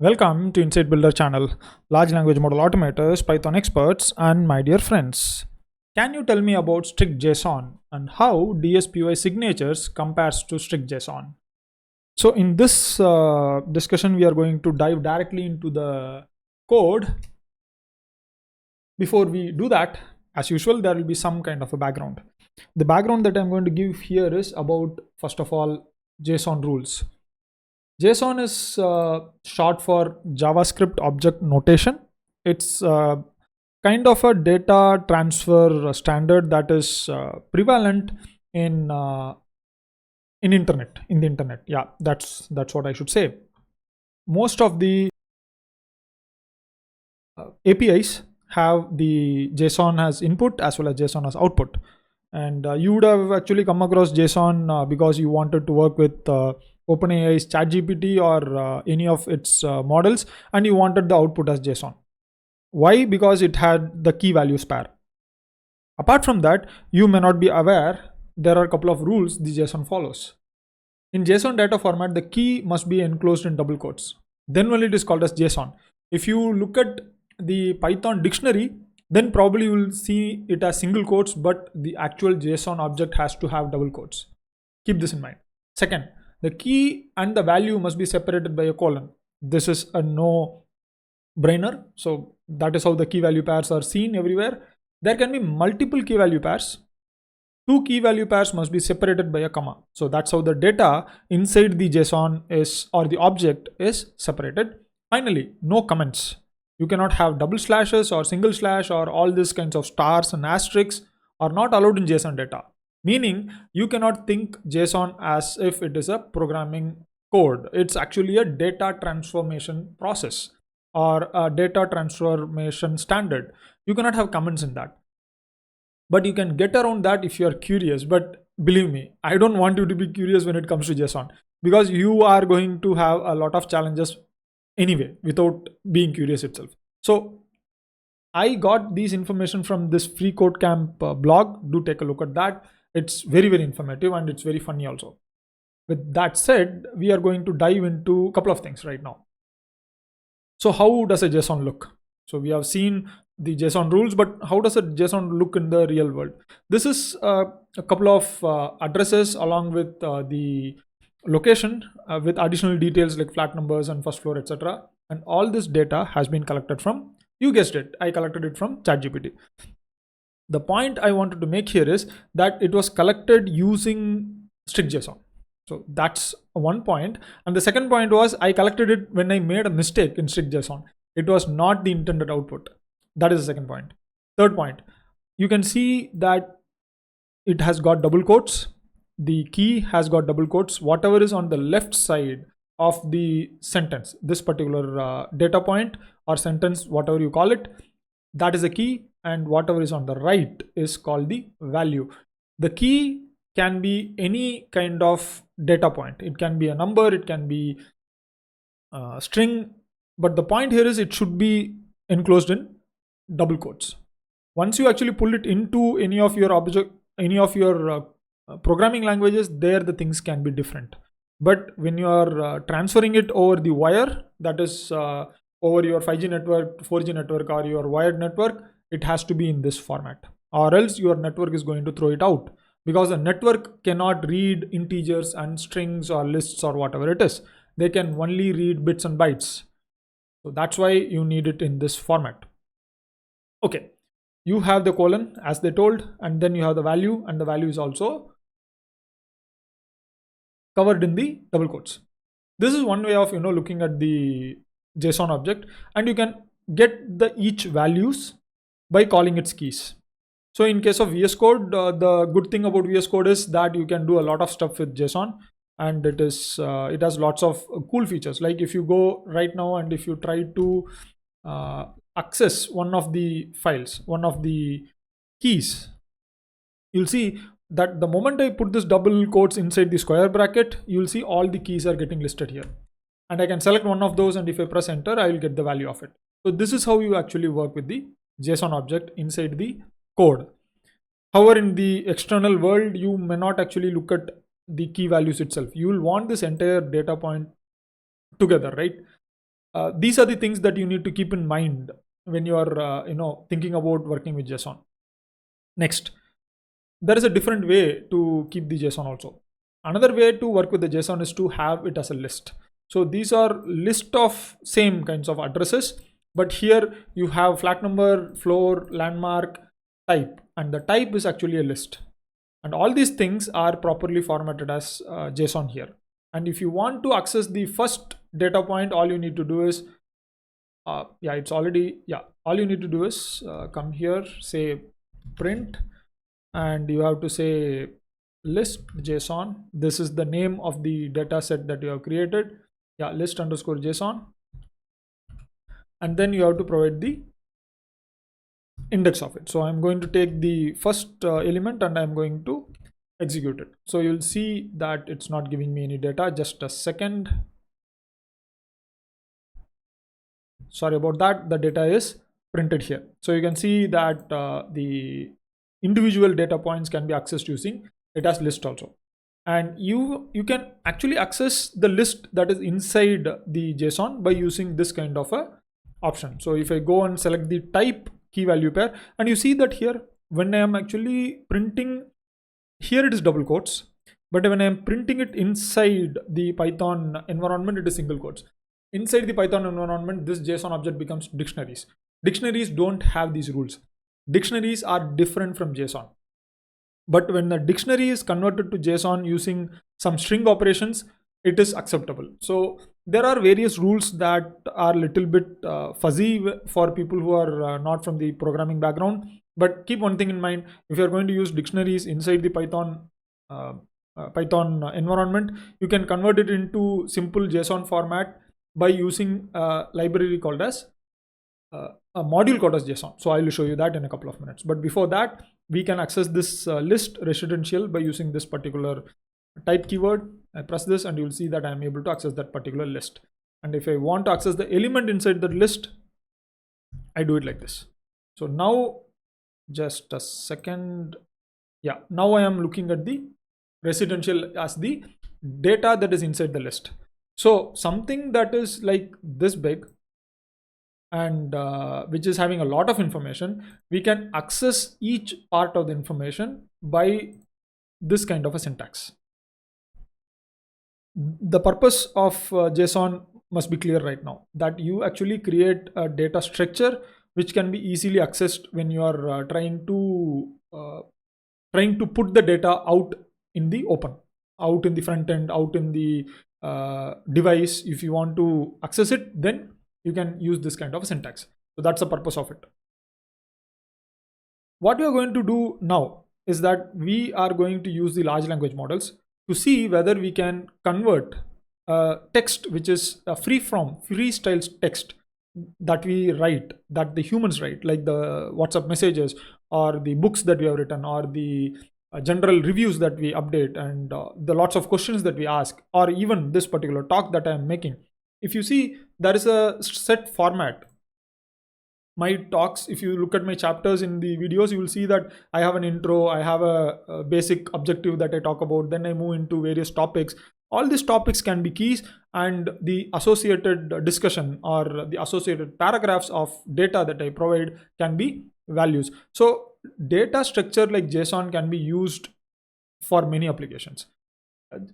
Welcome to Insight Builder channel, large language model automators, Python experts, and my dear friends. Can you tell me about StrictJSON and how DSPy signatures compares to StrictJSON? So in this discussion, we are going to dive directly into the code. Before we do that, as usual, there will be some kind of a background. The background that I'm going to give here is about, first of all, JSON rules. JSON is short for JavaScript Object Notation. It's kind of a data transfer standard that is prevalent in the internet. Yeah, that's what I should say. Most of the APIs have the JSON as input as well as JSON as output. And you would have actually come across JSON because you wanted to work with OpenAI's ChatGPT or any of its models, and you wanted the output as JSON. Why? Because it had the key values pair. Apart from that, you may not be aware there are a couple of rules the JSON follows. In JSON data format, the key must be enclosed in double quotes. Then only it is called as JSON. If you look at the Python dictionary, then probably you will see it as single quotes, but the actual JSON object has to have double quotes. Keep this in mind. Second, the key and the value must be separated by a colon. This is a no-brainer. So that is how the key value pairs are seen everywhere. There can be multiple key value pairs. Two key value pairs must be separated by a comma. So that's how the data inside the JSON is, or the object is separated. Finally, no comments. You cannot have double slashes or single slash or all these kinds of stars and asterisks are not allowed in JSON data. Meaning you cannot think JSON as if it is a programming code. It's actually a data transformation process or a data transformation standard. You cannot have comments in that. But you can get around that if you are curious. But believe me, I don't want you to be curious when it comes to JSON, because you are going to have a lot of challenges anyway without being curious itself. So I got these information from this free code camp blog. Do take a look at that. It's very, very informative and it's very funny also. With that said, we are going to dive into a couple of things right now. So how does a JSON look? So we have seen the JSON rules, but how does a JSON look in the real world? This is a couple of addresses along with the location with additional details like flat numbers and first floor, etc. And all this data has been collected from, you guessed it, I collected it from ChatGPT. The point I wanted to make here is that it was collected using StrictJSON. So that's one point. And the second point was I collected it when I made a mistake in StrictJSON. It was not the intended output. That is the second point. Third point, you can see that it has got double quotes. The key has got double quotes. Whatever is on the left side of the sentence, this particular data point or sentence, whatever you call it, that is a key, and whatever is on the right is called the value. The key can be any kind of data point. It can be a number, it can be a string, but the point here is it should be enclosed in double quotes. Once you actually pull it into any of your object, any of your programming languages, there the things can be different. But when you are transferring it over the wire, that is over your 5G network, 4G network, or your wired network, it has to be in this format, or else your network is going to throw it out, because the network cannot read integers and strings or lists or whatever it is. They can only read bits and bytes. So that's why you need it in this format. Okay, you have the colon as they told, and then you have the value, and the value is also covered in the double quotes. This is one way of looking at the JSON object, and you can get the each values by calling its keys. So in case of VS Code, the good thing about VS Code is that you can do a lot of stuff with JSON, and it has lots of cool features. Like if you go right now and if you try to access one of the files, one of the keys, you'll see that the moment I put this double quotes inside the square bracket, you'll see all the keys are getting listed here. And I can select one of those, and if I press enter, I will get the value of it. So this is how you actually work with the JSON object inside the code. However, in the external world, you may not actually look at the key values itself. You will want this entire data point together, right? these are the things that you need to keep in mind when you are thinking about working with JSON. Next, there is a different way to keep the JSON also. Another way to work with the JSON is to have it as a list. So these are list of same kinds of addresses, but here you have flat number, floor, landmark, type, and the type is actually a list. And all these things are properly formatted as JSON here. And if you want to access the first data point, all you need to do is, all you need to do is come here, say print, and you have to say list JSON. This is the name of the data set that you have created. List underscore JSON. And then you have to provide the index of it. So I'm going to take the first element and I'm going to execute it. So you'll see that it's not giving me any data. Just a second. Sorry about that. The data is printed here. So you can see that the individual data points can be accessed using it as list also. And you can actually access the list that is inside the JSON by using this kind of a option. So if I go and select the type key value pair, and you see that here when I am actually printing, here it is double quotes, but when I am printing it inside the Python environment, it is single quotes. Inside the Python environment, this JSON object becomes dictionaries. Dictionaries don't have these rules. Dictionaries are different from JSON. But when the dictionary is converted to JSON using some string operations, it is acceptable. So there are various rules that are a little bit fuzzy for people who are not from the programming background. But keep one thing in mind: if you are going to use dictionaries inside the Python environment, you can convert it into simple JSON format by using a library called as a module called as JSON. So I will show you that in a couple of minutes. But before that, we can access this list residential by using this particular type keyword. I press this and you'll see that I'm able to access that particular list. And if I want to access the element inside the list, I do it like this. So now, just a second. Now I am looking at the residential as the data that is inside the list. So something that is like this big and which is having a lot of information, we can access each part of the information by this kind of a syntax. The purpose of JSON must be clear right now, that you actually create a data structure which can be easily accessed when you are trying to put the data out in the open, out in the front end, out in the device. If you want to access it, then you can use this kind of a syntax. So that's the purpose of it. What we are going to do now is that we are going to use the large language models to see whether we can convert text which is freestyle text that we write, that the humans write, like the WhatsApp messages or the books that we have written or the general reviews that we update and the lots of questions that we ask, or even this particular talk that I am making. If you see, there is a set format. My talks, if you look at my chapters in the videos, you will see that I have an intro, I have a basic objective that I talk about, then I move into various topics. All these topics can be keys, and the associated discussion or the associated paragraphs of data that I provide can be values. So data structure like JSON can be used for many applications.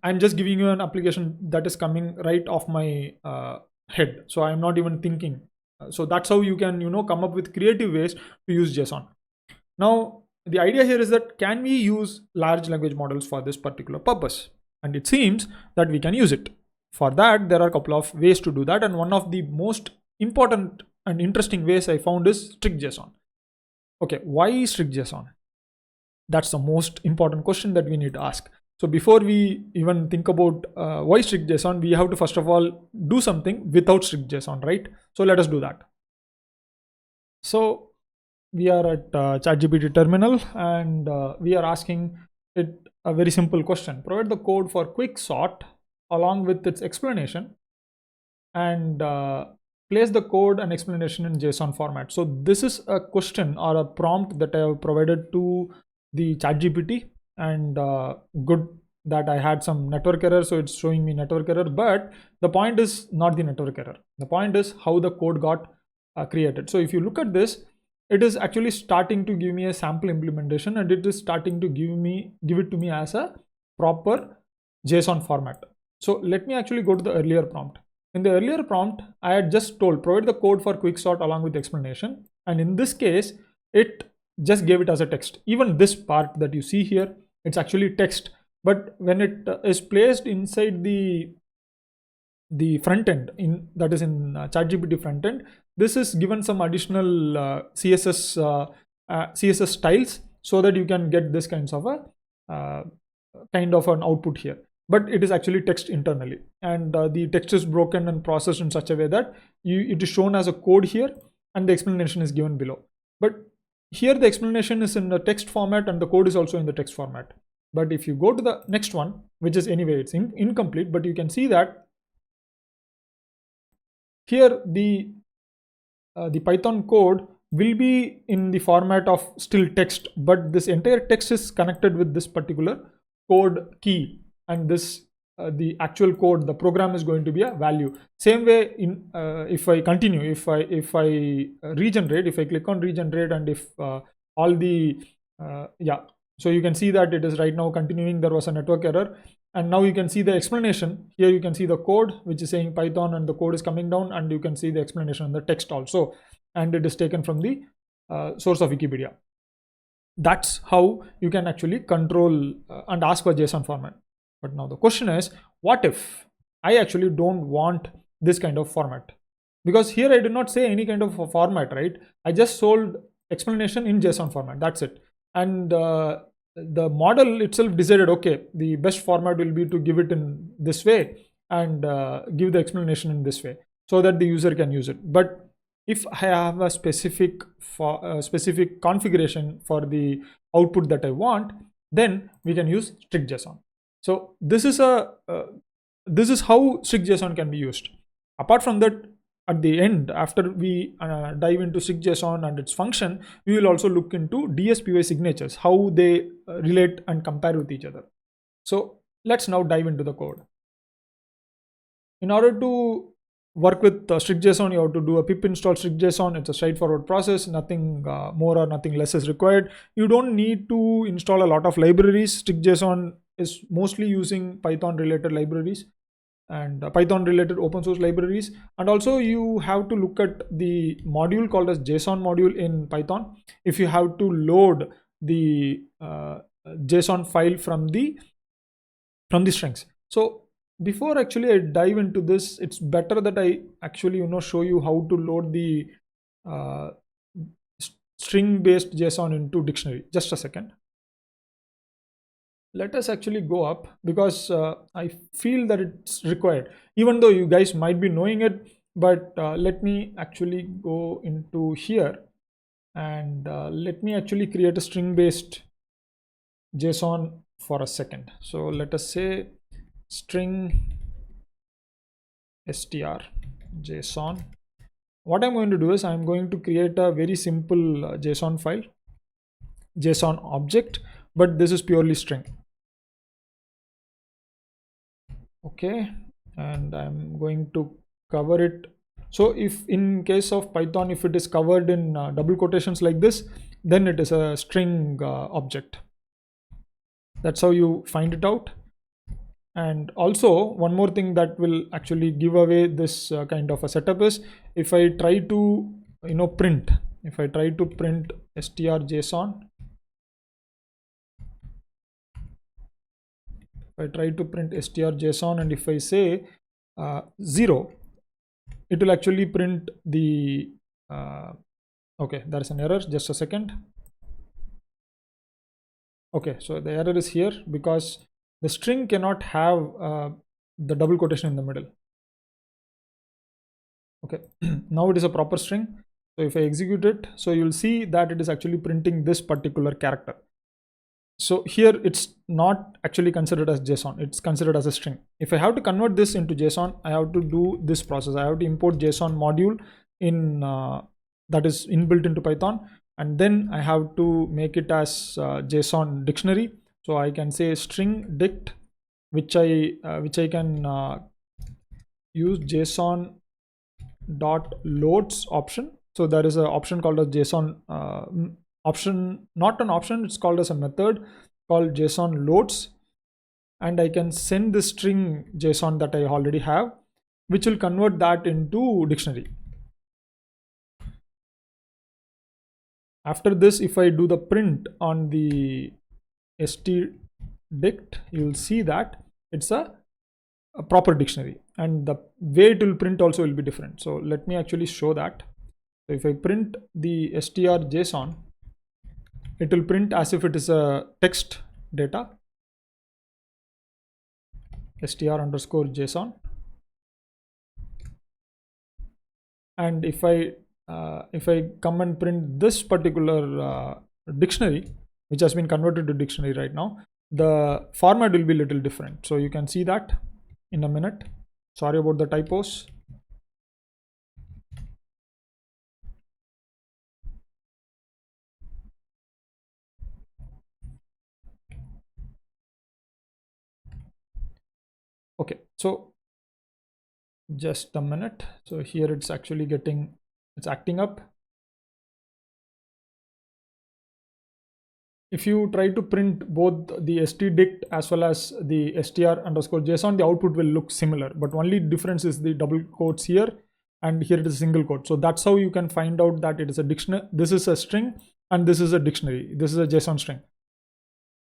I'm just giving you an application that is coming right off my head, so I'm not even thinking. So that's how you can come up with creative ways to use JSON. Now the idea here is that, can we use large language models for this particular purpose? And it seems that we can use it. For that, there are a couple of ways to do that, and one of the most important and interesting ways I found is StrictJSON. Okay, why StrictJSON? That's the most important question that we need to ask. So before we even think about why StrictJSON, we have to first of all do something without StrictJSON, right? So let us do that. So we are at ChatGPT terminal, and we are asking it a very simple question: provide the code for quick sort along with its explanation, and place the code and explanation in JSON format. So this is a question or a prompt that I have provided to the ChatGPT, and good that I had some network error, so it's showing me network error. But the point is not the network error. The point is how the code got created. So if you look at this, it is actually starting to give me a sample implementation, and it is starting to give it to me as a proper JSON format. So let me actually go to the earlier prompt. In the earlier prompt, I had just told provide the code for quick sort along with explanation, and in this case it just gave it as a text. Even this part that you see here, it's actually text, but when it is placed inside the front end, that is in ChatGPT front end, this is given some additional CSS styles so that you can get this kinds of a kind of an output here. But it is actually text internally, and the text is broken and processed in such a way that it is shown as a code here, and the explanation is given below. But here the explanation is in the text format and the code is also in the text format. But if you go to the next one, which is anyway it's incomplete, but you can see that here the Python code will be in the format of still text, but this entire text is connected with this particular code key, and this the actual code, the program is going to be a value. Same way in if I continue, if I regenerate, if I click on regenerate, and if all the so you can see that it is right now continuing. There was a network error, and now you can see the explanation. Here you can see the code which is saying Python, and the code is coming down, and you can see the explanation in the text also, and it is taken from the source of Wikipedia. That's how you can actually control and ask for JSON format. But now the question is, what if I actually don't want this kind of format? Because here I did not say any kind of format, right? I just sold explanation in JSON format, that's it. And the model itself decided, okay, the best format will be to give it in this way and give the explanation in this way so that the user can use it. But if I have a specific configuration for the output that I want, then we can use StrictJSON. So this is how StrictJSON can be used. Apart from that, at the end, after we dive into StrictJSON and its function, we will also look into DSPy signatures, how they relate and compare with each other. So let's now dive into the code. In order to work with StrictJSON, you have to do a pip install StrictJSON. It's a straightforward process. Nothing more or nothing less is required. You don't need to install a lot of libraries. StrictJSON is mostly using Python related libraries and Python related open source libraries. And also you have to look at the module called as JSON module in Python if you have to load the JSON file from the strings. So before actually I dive into this, it's better that I actually show you how to load the string based JSON into dictionary. Just a second. Let us actually go up, because I feel that it's required, even though you guys might be knowing it. But let me actually go into here, and let me actually create a string based JSON for a second. So let us say string str JSON. What I'm going to do is I'm going to create a very simple JSON file, JSON object, but this is purely string. Okay, and I'm going to cover it. So if in case of Python, if it is covered in double quotations like this, then it is a string object. That's how you find it out. And also one more thing that will actually give away this kind of a setup is if I try to print strJSON, I try to print strJSON, and if I say 0, it will actually print the okay, there's an error. Just a second. Okay, so the error is here because the string cannot have the double quotation in the middle. Okay, now it is a proper string. So if I execute it, so you'll see that it is actually printing this particular character. So here it's not actually considered as JSON, it's considered as a string. If I have to convert this into JSON, I have to do this process. I have to import JSON module in that is inbuilt into Python, and then I have to make it as JSON dictionary. So I can say string dict which I can use JSON dot loads option. So there is an option called a JSON option, not an option, it's called as a method called JSON loads, and I can send the string JSON that I already have, which will convert that into dictionary. After this, if I do the print on the stdict, you will see that it's a proper dictionary, and the way it will print also will be different. So let me actually show that. So if I print the str.json, it will print as if it is a text data, str_json. And if I come and print this particular dictionary, which has been converted to dictionary right now, the format will be a little different. So you can see that in a minute. Sorry about the typos. Okay, so just a minute. So here it's actually it's acting up. If you try to print both the stdict as well as the str_json, the output will look similar, but only difference is the double quotes here, and here it is a single quote. So that's how you can find out that it is a dictionary. This is a string and this is a dictionary. This is a JSON string.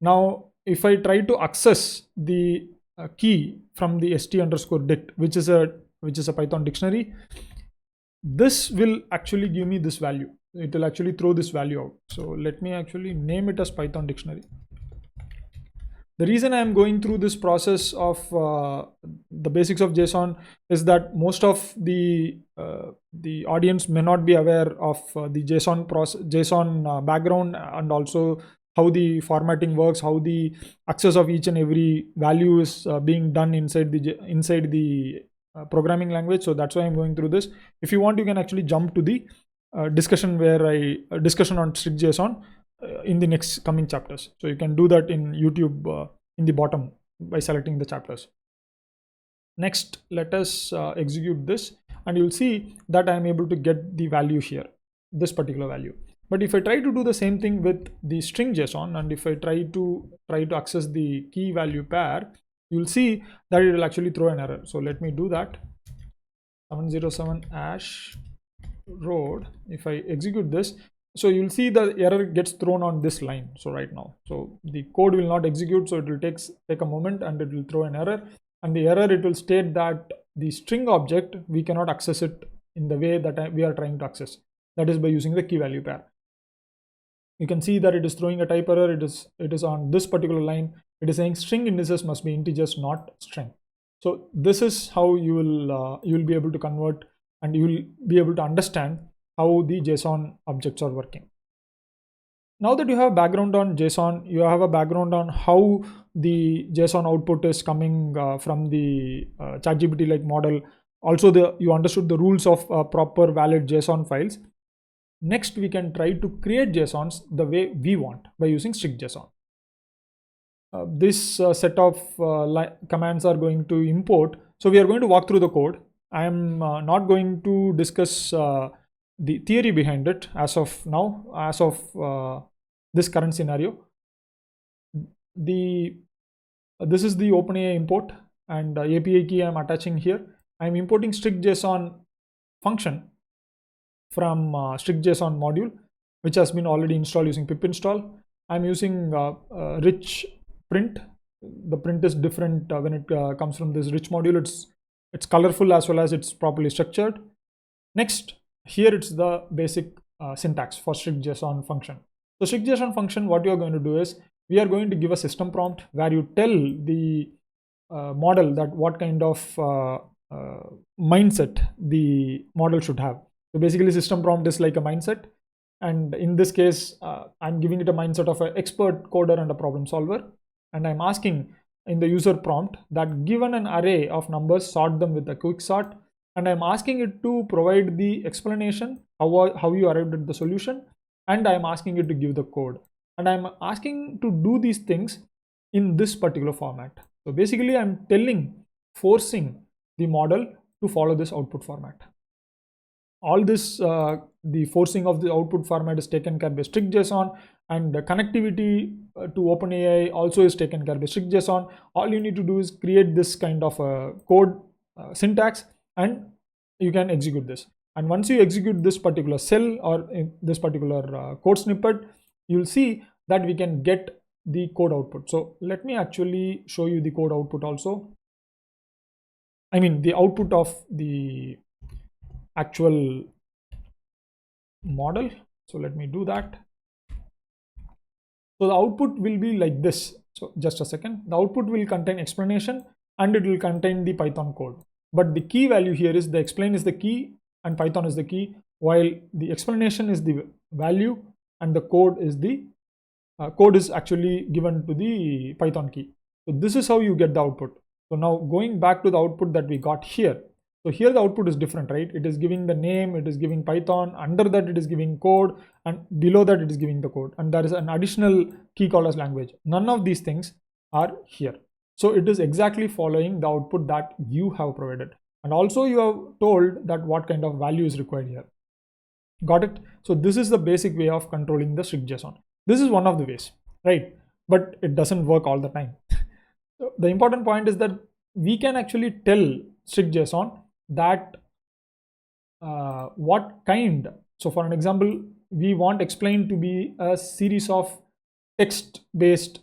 Now, if I try to access the key from the st_dict, which is a Python dictionary, this will actually give me this value. It will actually throw this value out. So let me actually name it as Python dictionary. The reason I am going through this process of the basics of JSON is that most of the audience may not be aware of the JSON background, and also how the formatting works, how the access of each and every value is being done inside the programming language. So that's why I'm going through this. If you want, you can actually jump to the discussion discussion on StrictJSON in the next coming chapters. So you can do that in YouTube in the bottom by selecting the chapters. Next, let us execute this, and you'll see that I'm able to get the value here, this particular value. But if I try to do the same thing with the string JSON, and if I try to access the key value pair, you'll see that it will actually throw an error. So let me do that. 707 ash road. If I execute this, so you'll see the error gets thrown on this line. So right now, so the code will not execute, so it will take a moment and it will throw an error, and the error, it will state that the string object, we cannot access it in the way that we are trying to access, that is by using the key value pair. You can see that it is throwing a type error. It is on this particular line. It is saying string indices must be integers, not string. So this is how you will be able to convert, and you will be able to understand how the JSON objects are working. Now that you have background on JSON, you have a background on how the JSON output is coming from the ChatGPT like model. Also, you understood the rules of proper valid JSON files. Next, we can try to create JSONs the way we want by using StrictJSON. This set of commands are going to import. So we are going to walk through the code. I am not going to discuss the theory behind it as of now, as of this current scenario. This is the OpenAI import, and API key I am attaching here. I am importing StrictJSON function from StrictJSON module, which has been already installed using pip install. I'm using rich print. The print is different when it comes from this rich module. It's colorful as well as it's properly structured. Next, here it's the basic syntax for StrictJSON function. So StrictJSON function, what you are going to do is, we are going to give a system prompt where you tell the model that what kind of mindset the model should have. So basically, system prompt is like a mindset, and in this case, I'm giving it a mindset of an expert coder and a problem solver, and I'm asking in the user prompt that given an array of numbers, sort them with a quick sort, and I'm asking it to provide the explanation how you arrived at the solution, and I'm asking it to give the code, and I'm asking to do these things in this particular format. So basically I'm forcing the model to follow this output format. All this, the forcing of the output format is taken care by StrictJSON, and the connectivity to OpenAI also is taken care by StrictJSON. All you need to do is create this kind of a code syntax, and you can execute this. And once you execute this particular cell or this particular code snippet, you'll see that we can get the code output. So let me actually show you the code output also. I mean the output of the actual model. So let me do that. So the output will be like this. So just a second. The output will contain explanation and it will contain the Python code. But the key value here is the explain is the key and Python is the key, while the explanation is the value and the code is the code is actually given to the Python key. So this is how you get the output. So now going back to the output that we got here. So here the output is different, right? It is giving the name, it is giving Python, under that it is giving code, and below that it is giving the code. And there is an additional key called as language. None of these things are here. So it is exactly following the output that you have provided. And also you have told that what kind of value is required here. Got it? So this is the basic way of controlling the StrictJSON. This is one of the ways, right? But it doesn't work all the time. So the important point is that we can actually tell StrictJSON that what kind. So for an example, we want explain to be a series of text based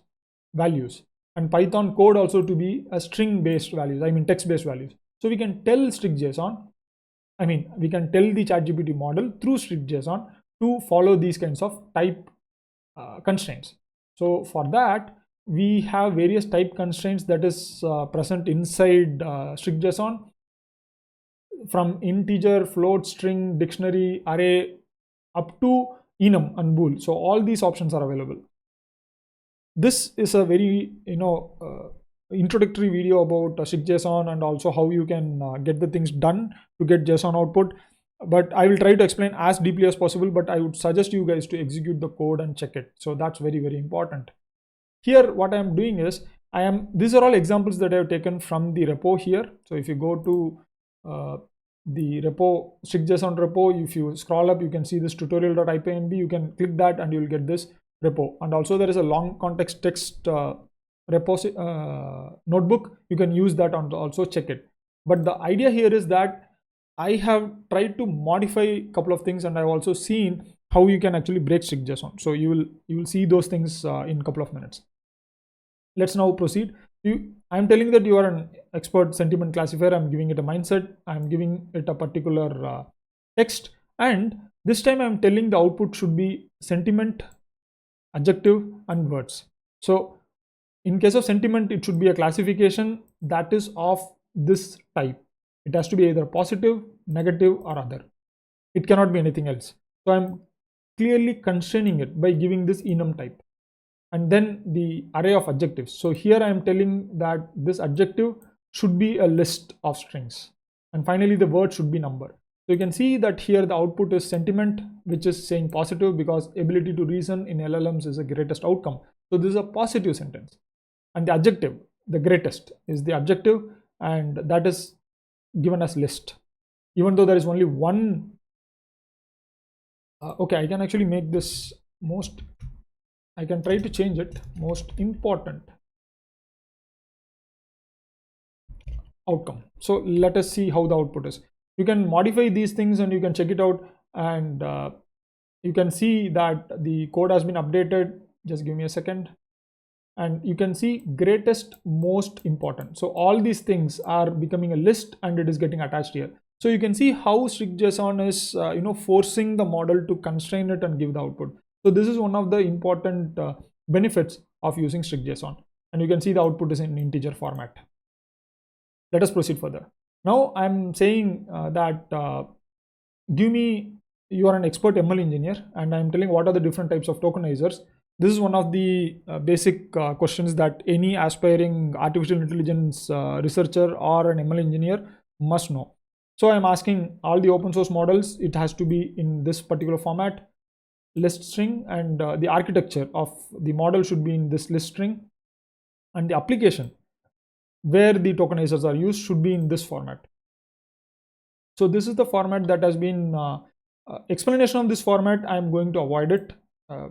values and Python code also to be a string based values, I mean text based values. So we can tell StrictJSON, I mean we can tell the ChatGPT model through StrictJSON to follow these kinds of type constraints. So for that we have various type constraints that is present inside StrictJSON, from integer, float, string, dictionary, array, up to enum and bool. So all these options are available. This is a very introductory video about StrictJSON and also how you can get the things done to get JSON output. But I will try to explain as deeply as possible, but I would suggest you guys to execute the code and check it. So that's very, very important. Here what I am doing is these are all examples that I have taken from the repo here. So if you go to the repo, StrictJSON repo, if you scroll up, you can see this tutorial.ipynb. You can click that and you will get this repo. And also there is a long context text repo notebook. You can use that and also check it. But the idea here is that I have tried to modify a couple of things, and I've also seen how you can actually break StrictJSON. So you will see those things in a couple of minutes. Let's now proceed. I'm telling that you are an expert sentiment classifier. I'm giving it a mindset. I'm giving it a particular text, and this time I'm telling the output should be sentiment, adjective, and words. So in case of sentiment, it should be a classification that is of this type. It has to be either positive, negative, or other. It cannot be anything else. So I'm clearly constraining it by giving this enum type. And then the array of adjectives. So here I am telling that this adjective should be a list of strings. And finally, the word should be number. So you can see that here the output is sentiment, which is saying positive because ability to reason in LLMs is the greatest outcome. So this is a positive sentence. And the adjective, the greatest, is the adjective, and that is given as list. Even though there is only one. Okay, I can actually make this most. I can try to change it, most important outcome. So let us see how the output is. You can modify these things and you can check it out, and you can see that the code has been updated. Just give me a second. And you can see greatest, most important. So all these things are becoming a list and it is getting attached here. So you can see how StrictJSON is forcing the model to constrain it and give the output. So this is one of the important benefits of using StrictJSON, and you can see the output is in integer format. Let us proceed further. Now I'm saying that you are an expert ML engineer, and I'm telling what are the different types of tokenizers. This is one of the basic questions that any aspiring artificial intelligence researcher or an ML engineer must know. So I'm asking all the open source models, it has to be in this particular format, list string, and the architecture of the model should be in this list string, and the application where the tokenizers are used should be in this format. So this is the format that has been explanation of this format. I'm going to avoid it.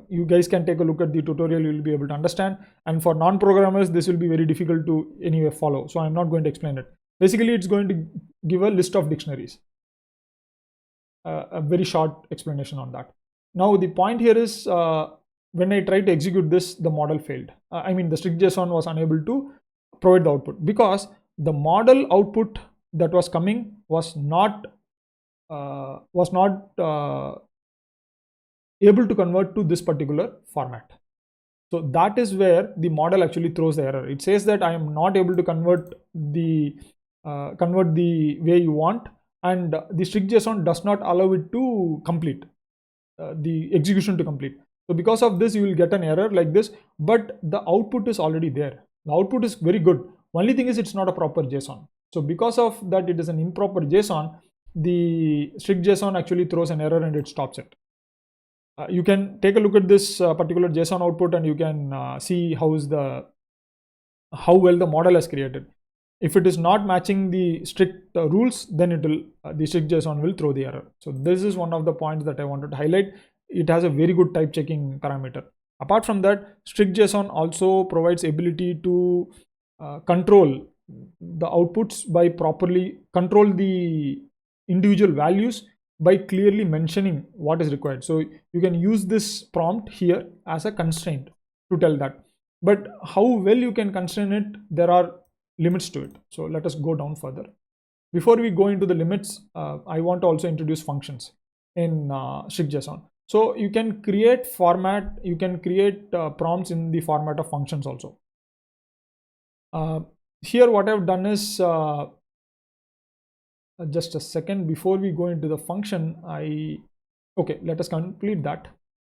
You guys can take a look at the tutorial, you'll be able to understand. And for non-programmers, this will be very difficult to anyway follow. So I'm not going to explain it. Basically, it's going to give a list of dictionaries. A very short explanation on that. Now, the point here is when I tried to execute this, the model failed. I mean, the StrictJSON was unable to provide the output because the model output that was coming was not able to convert to this particular format. So that is where the model actually throws the error. It says that I am not able to convert the way you want, and the StrictJSON does not allow it to complete the execution to complete. So because of this, you will get an error like this, but the output is already there. The output is very good. Only thing is it's not a proper JSON. So because of that, it is an improper JSON. The StrictJSON actually throws an error and it stops it. You can take a look at this particular JSON output and you can see how well the model has created. If it is not matching the strict rules, then the StrictJSON will throw the error. So this is one of the points that I wanted to highlight. It has a very good type checking parameter. Apart from that, StrictJSON also provides ability to control the outputs by properly control the individual values by clearly mentioning what is required. So you can use this prompt here as a constraint to tell that. But how well you can constrain it, there are limits to it. So let us go down further. Before we go into the limits, I want to also introduce functions in StrictJSON. So you can create prompts in the format of functions also. Here what I've done is, just a second, before we go into the function, let us complete that.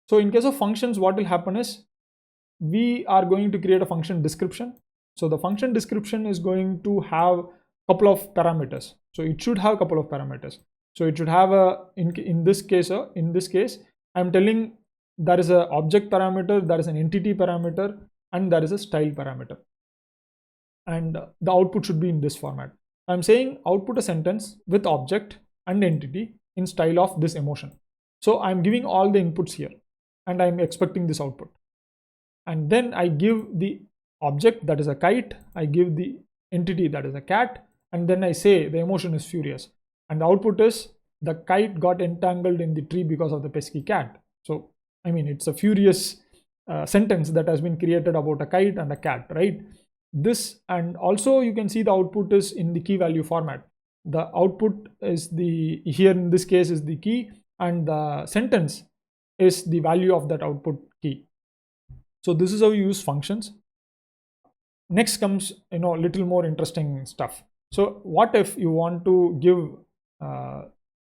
So in case of functions, what will happen is we are going to create a function description. So the function description is going to have a couple of parameters. So it should have a couple of parameters. So it should have in this case, I'm telling there is an object parameter, there is an entity parameter, and there is a style parameter. And the output should be in this format. I'm saying output a sentence with object and entity in style of this emotion. So I'm giving all the inputs here and I'm expecting this output. And then I give the object, that is a kite, I give the entity, that is a cat, and then I say the emotion is furious. And the output is the kite got entangled in the tree because of the pesky cat. So, I mean, it's a furious sentence that has been created about a kite and a cat, right? This, and also you can see the output is in the key value format. The output is here in this case is the key, and the sentence is the value of that output key. So this is how you use functions. Next comes, little more interesting stuff. So what if you want to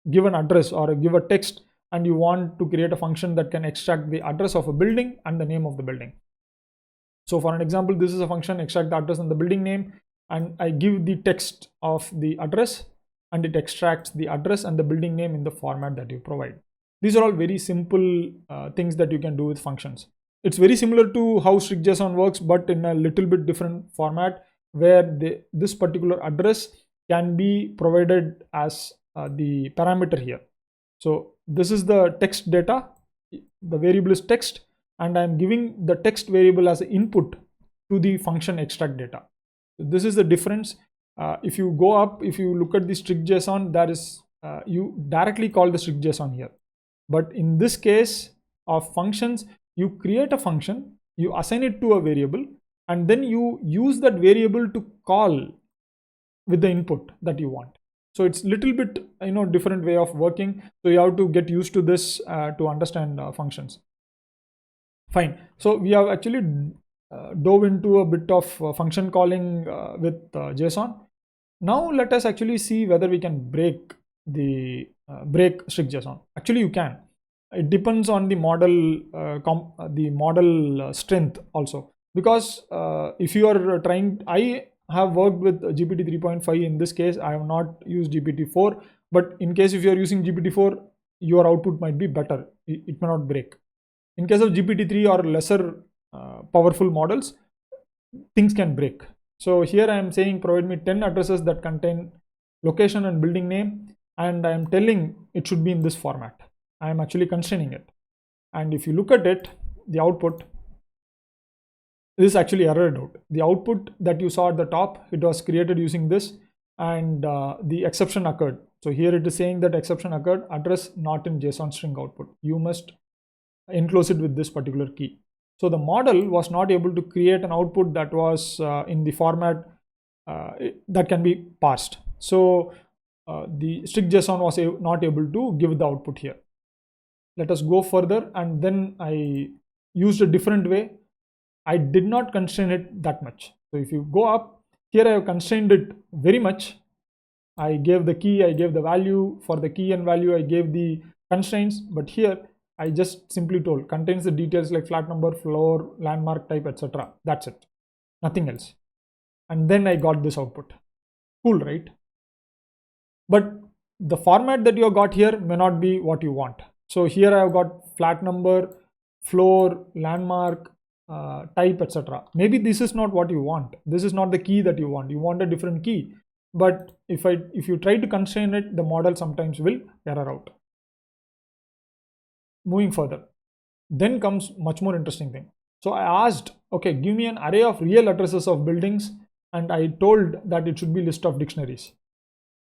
give an address or give a text, and you want to create a function that can extract the address of a building and the name of the building. So for an example, this is a function, extract the address and the building name, and I give the text of the address and it extracts the address and the building name in the format that you provide. These are all very simple things that you can do with functions. It's very similar to how StrictJSON works, but in a little bit different format, where this particular address can be provided as the parameter here. So this is the text data, the variable is text, and I'm giving the text variable as an input to the function extract data. So this is the difference. If you go up, if you look at the StrictJSON, that is you directly call the StrictJSON here. But in this case of functions, you create a function, you assign it to a variable, and then you use that variable to call with the input that you want. So it's little bit different way of working. So you have to get used to this to understand functions. Fine. So we have actually dove into a bit of function calling with JSON. Now let us actually see whether we can break StrictJSON. Actually, you can. It depends on the model strength also, because if you are trying, I have worked with GPT 3.5. In this case, I have not used GPT 4, but in case if you are using GPT 4, your output might be better. It may not break. In case of GPT 3 or lesser powerful models, things can break. So here I am saying provide me 10 addresses that contain location and building name, and I am telling it should be in this format. I am actually constraining it. And if you look at it, the output, this is actually errored out. The output that you saw at the top, it was created using this, and the exception occurred. So here it is saying that exception occurred, address not in JSON string output. You must enclose it with this particular key. So the model was not able to create an output that was in the format that can be parsed. So the StrictJSON was not able to give the output here. Let us go further, and then I used a different way. I did not constrain it that much. So if you go up, here I have constrained it very much. I gave the key, I gave the value. For the key and value, I gave the constraints, but here I just simply told contains the details like flat number, floor, landmark type, etc. That's it, nothing else. And then I got this output. Cool, right? But the format that you got here may not be what you want. So here I have got flat number, floor, landmark, type, etc. Maybe this is not what you want. This is not the key that you want. You want a different key. But if you try to constrain it, the model sometimes will error out. Moving further, then comes much more interesting thing. So I asked, okay, give me an array of real addresses of buildings, and I told that it should be list of dictionaries,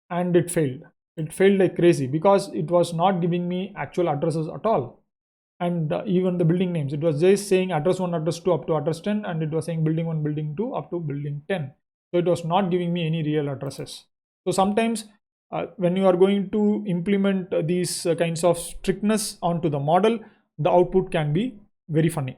and it failed. It failed like crazy because it was not giving me actual addresses at all. And even the building names, it was just saying address 1, address 2 up to address 10, and it was saying building 1, building 2 up to building 10. So it was not giving me any real addresses. So sometimes when you are going to implement these kinds of strictness onto the model, the output can be very funny.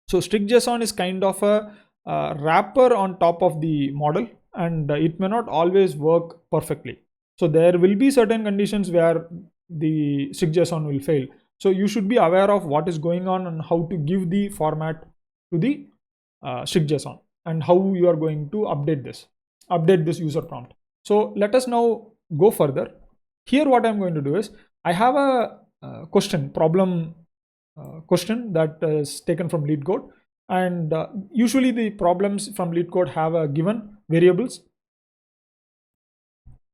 So StrictJSON is kind of a wrapper on top of the model, and it may not always work perfectly. So there will be certain conditions where the StrictJSON will fail. So you should be aware of what is going on and how to give the format to the StrictJSON, and how you are going to update this user prompt. So let us now go further. Here what I'm going to do is I have a problem question that is taken from lead code, and usually the problems from lead code have a given variables,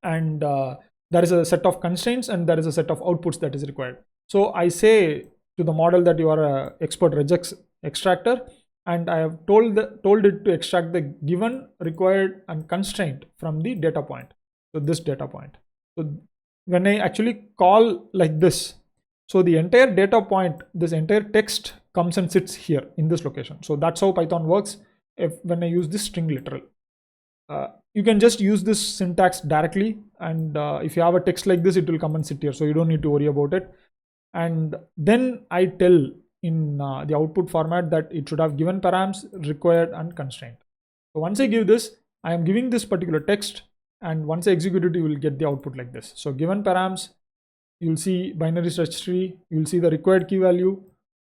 and there is a set of constraints, and there is a set of outputs that is required. So I say to the model that you are a expert regex extractor, and I have told it to extract the given, required, and constraint from the data point. So this data point. So when I actually call like this, so the entire data point, this entire text comes and sits here in this location. So that's how Python works. When I use this string literal, you can just use this syntax directly, and if you have a text like this, it will come and sit here. So you don't need to worry about it. And then I tell in the output format that it should have given params, required, and constraint. So once I give this, I am giving this particular text, and once I execute it, you will get the output like this. So given params, you'll see binary search tree, you'll see the required key value,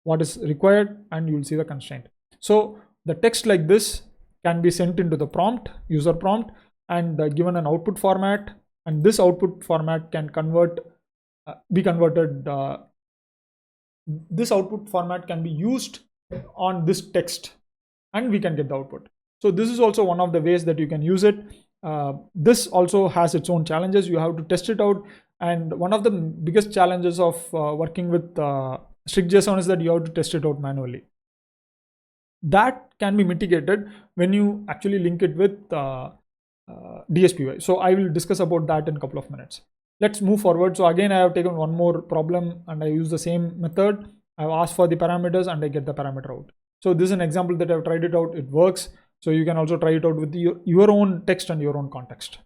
what is required, and you'll see the constraint. So the text like this can be sent into the prompt, user prompt, and given an output format, and this output format can be converted. This output format can be used on this text, and we can get the output. So this is also one of the ways that you can use it. This also has its own challenges. You have to test it out, and one of the biggest challenges of working with StrictJSON is that you have to test it out manually. That can be mitigated when you actually link it with DSPy. So I will discuss about that in a couple of minutes. Let's move forward. So again, I have taken one more problem, and I use the same method. I've asked for the parameters, and I get the parameter out. So this is an example that I've tried it out. It works. So you can also try it out with your own text and your own context.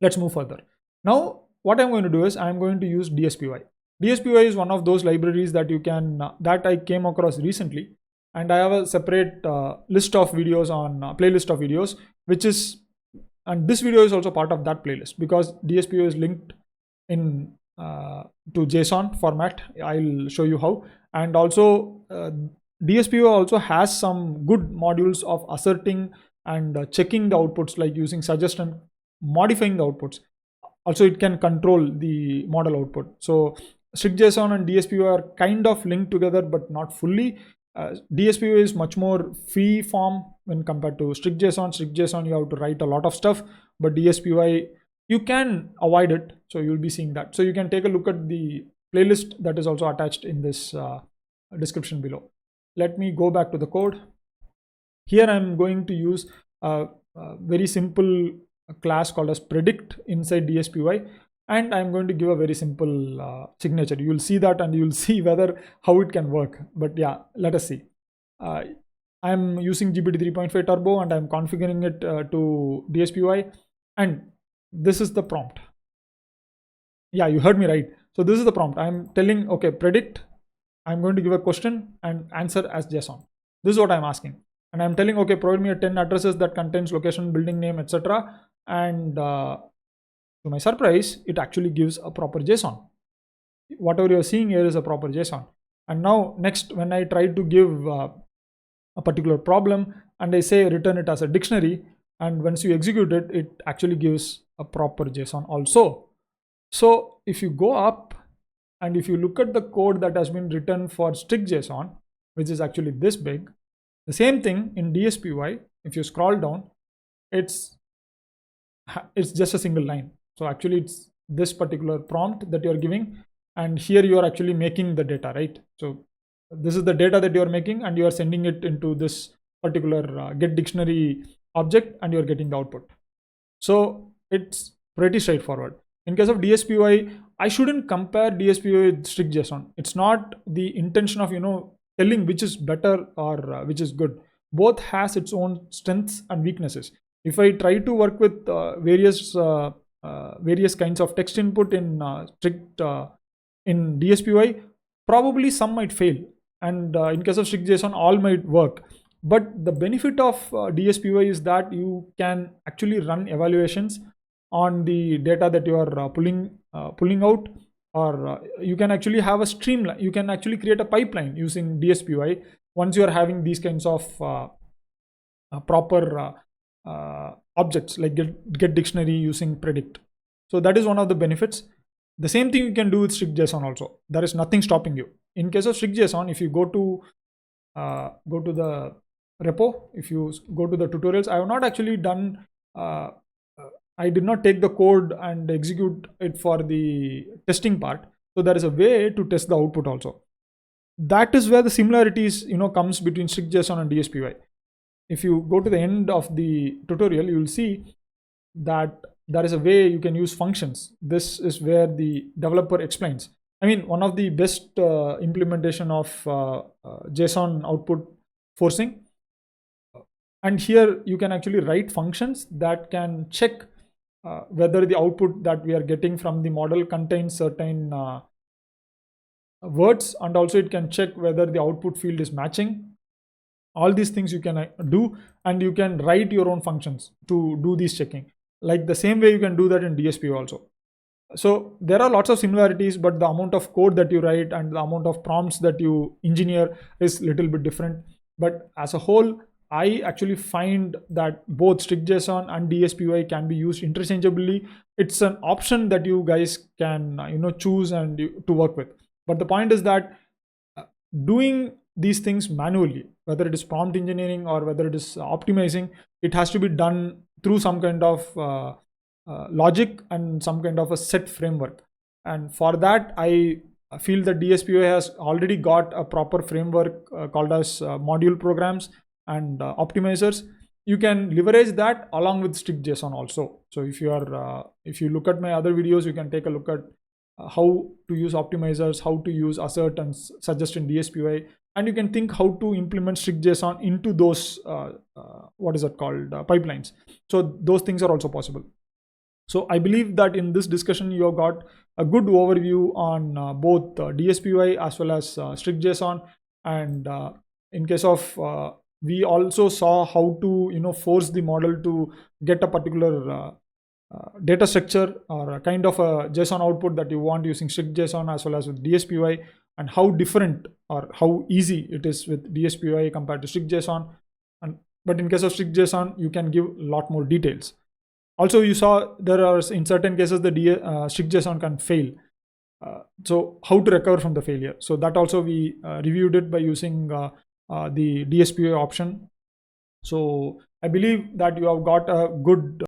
Let's move further. Now, what I'm going to do is I'm going to use DSPy. DSPy is one of those libraries that you can that I came across recently, and I have a separate list of videos on playlist of videos, which is, and this video is also part of that playlist because DSPy is linked in to JSON format. I'll show you how. And also DSPy also has some good modules of asserting and checking the outputs, like using suggest and modifying the outputs. Also, it can control the model output. So StrictJSON and DSPy are kind of linked together, but not fully. DSPy is much more free form when compared to StrictJSON. StrictJSON, you have to write a lot of stuff, but DSPy, you can avoid it. So you'll be seeing that. So you can take a look at the playlist that is also attached in this description below. Let me go back to the code. Here I'm going to use a very simple class called as predict inside DSPy, and I'm going to give a very simple signature. You'll see that and you'll see whether how it can work. But yeah, let us see. I'm using GPT 3.5 Turbo and I'm configuring it to DSPy, and this is the prompt. Yeah, you heard me right. So this is the prompt. I'm telling, okay, predict. I'm going to give a question and answer as JSON. This is what I'm asking. And I'm telling, okay, provide me a 10 addresses that contains location, building name, etc. And to my surprise, it actually gives a proper JSON. Whatever you're seeing here is a proper JSON. And now next, when I try to give a particular problem and I say return it as a dictionary, and once you execute it, it actually gives a proper JSON also. So if you go up and if you look at the code that has been written for StrictJSON, which is actually this big, the same thing in DSPy, if you scroll down, it's just a single line. So actually it's this particular prompt that you're giving, and here you are actually making the data, right? So this is the data that you're making and you are sending it into this particular get dictionary object and you're getting the output. So it's pretty straightforward. In case of DSPy, I shouldn't compare DSPy with StrictJSON. It's not the intention of, telling which is better or which is good. Both has its own strengths and weaknesses. If I try to work with various kinds of text input in in DSPy, probably some might fail, and in case of StrictJSON, all might work. But the benefit of DSPy is that you can actually run evaluations on the data that you are pulling out, or you can actually have a streamline. You can actually create a pipeline using DSPy once you are having these kinds of proper objects like get dictionary using predict. So that is one of the benefits. The same thing you can do with StrictJSON also. There is nothing stopping you. In case of StrictJSON, if you go to the repo, if you go to the tutorials, I have not actually done I did not take the code and execute it for the testing part. So there is a way to test the output also. That is where the similarities comes between StrictJSON and DSPy. If you go to the end of the tutorial, you will see that there is a way you can use functions. This is where the developer explains. I mean, one of the best implementation of JSON output forcing. And here you can actually write functions that can check whether the output that we are getting from the model contains certain words, and also it can check whether the output field is matching. All these things you can do, and you can write your own functions to do this checking. Like the same way you can do that in DSPy also. So there are lots of similarities, but the amount of code that you write and the amount of prompts that you engineer is a little bit different. But as a whole, I actually find that both StrictJSON and DSPy can be used interchangeably. It's an option that you guys can choose and to work with. But the point is that doing these things manually, whether it is prompt engineering or whether it is optimizing, it has to be done through some kind of logic and some kind of a set framework. And for that, I feel that DSPy has already got a proper framework called as module programs and optimizers. You can leverage that along with StrictJSON also. So if you look at my other videos, you can take a look at how to use optimizers, how to use assert and suggest in DSPy, and you can think how to implement StrictJSON into those pipelines. So those things are also possible. So I believe that in this discussion you have got a good overview on both DSPy as well as StrictJSON, and in case of we also saw how to force the model to get a particular data structure or a kind of a JSON output that you want using StrictJSON as well as with DSPy, and how different or how easy it is with DSPy compared to StrictJSON. But in case of StrictJSON, you can give a lot more details. Also, you saw there are in certain cases the StrictJSON can fail. So how to recover from the failure? So that also we reviewed it by using the DSPy option. So I believe that you have got a good